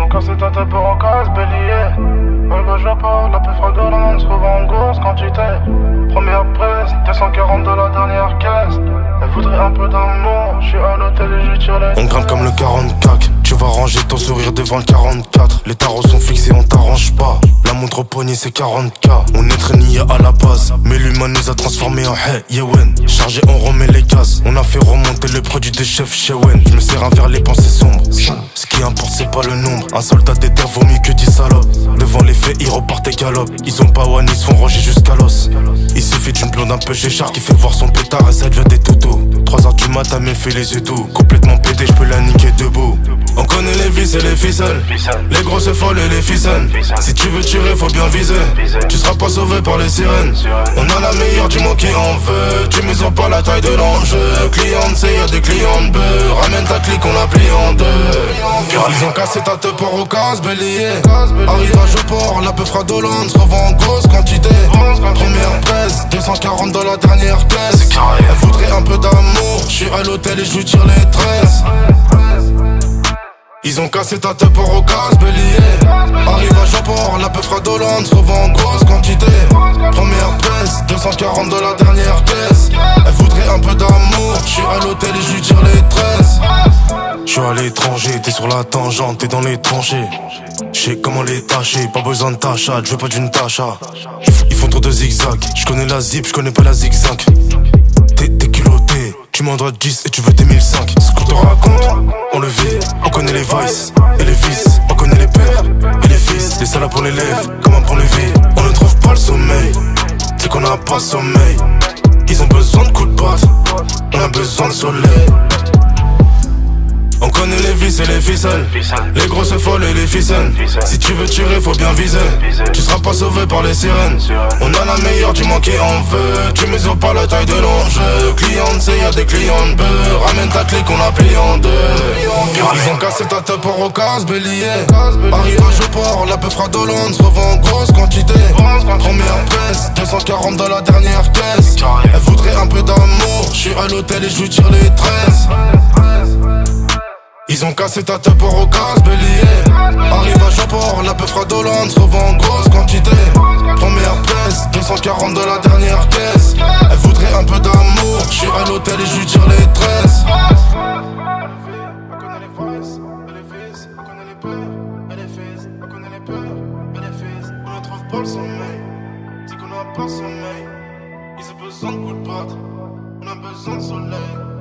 ont cassé ta tête pour en casse bélier. Ouais bah je pas, la plus de l'an se revend en grosse quantité. Première presse, 240 de la dernière caisse. Elle voudrait un peu d'amour, je suis à l'hôtel et je tire les. On grimpe comme le 44, tu vas ranger ton sourire devant le 44. Les tarots sont fixés, on t'arrange pas. La montre au poignet c'est 40K. On est traîné à la base, mais l'humain nous a transformés en hey, Yewen. Chargé on remet les gaz, on a fait remonter le produit des chefs chez Wen. Je me sers vers les pensées sombres, ce qui importe c'est pas le nombre. Un soldat déter vaut mieux que 10 salopes. Devant les faits ils repartent et galopent. Ils ont pas one, ils se font ronger jusqu'à l'os. Il suffit d'une blonde un peu chéchard qui fait voir son pétard et ça devient des toutous. 3h du matin mais fait les yeux doux. Complètement pété, j'peux la niquer debout. On connaît les vis et les ficelles, les grosses folles et les ficelles. Si tu veux tirer faut bien viser, tu seras pas sauvé par les sirènes. On a la meilleure, dis-moi qui en veut. Tu mesures pas la taille de l'enjeu. Cliente c'est y'a des clients de beurre. Ramène ta clique on la plie en deux. Ils ont cassé ta tête pour au casse bélier. Arrivage au port, la peu fraudolente se revend en grosse quantité. Première presse, 240 dans la dernière caisse. Elle voudrait un peu d'amour, je suis à l'hôtel et je lui tire les tresses. Ils ont cassé ta tête pour au casse bélier. Arrivage au port, la peu fraudolente se revend en grosse quantité. Première presse, 240 dans la dernière caisse. Elle voudrait un peu d'amour, je suis à l'hôtel et je lui tire les tresses. Je suis à l'étranger, t'es sur la tangente, t'es dans les tranchées. J'sais comment les tâcher, pas besoin de tâcha, je veux pas d'une tâcha. Ils font trop de zigzag, je connais la zip, je connais pas la zigzag. T'es culotté, tu m'en dois 10 et tu veux tes 1005. Ce qu'on te raconte, on le vit, on connaît les vices et les vices, on connaît les pères et les fils. Les salades pour les lèvres, comment prendre les vies. On ne trouve pas le sommeil, c'est qu'on n'a pas sommeil. Ils ont besoin de coups de patte, on a besoin de soleil. On connaît les vis et les ficelles, les grosses folles et les ficelles. Si tu veux tirer faut bien viser, tu seras pas sauvé par les sirènes. On a la meilleure, dis-moi qui en veut. Tu mesures pas la taille de l'enjeu. Cliente c'est y'a des clients de beurre. Ramène ta clique on la plie en deux. Ils ont cassé ta tête pour au casse bélier. Arrivage au port, la peu fraudolente se revend en grosse quantité. Première presse, 240 dans la dernière caisse. Elle voudrait un peu d'amour, je suis à l'hôtel et je lui tire les tresses. Ils ont cassé ta tête pour au casse bélier. Arrivage au port, la peu fraudolente se revend en grosse quantité. Première presse, 240 de la dernière caisse. Elle voudrait un peu d'amour, je suis à l'hôtel et je lui tire les tresses. On connaît les vices, et les vices, on connaît les peurs, et les fils, on connaît les peurs, et les fils. On ne trouve pas le sommeil, c'est qu'on n'a pas sommeil. Ils ont besoin de coups de patte, on a besoin de soleil.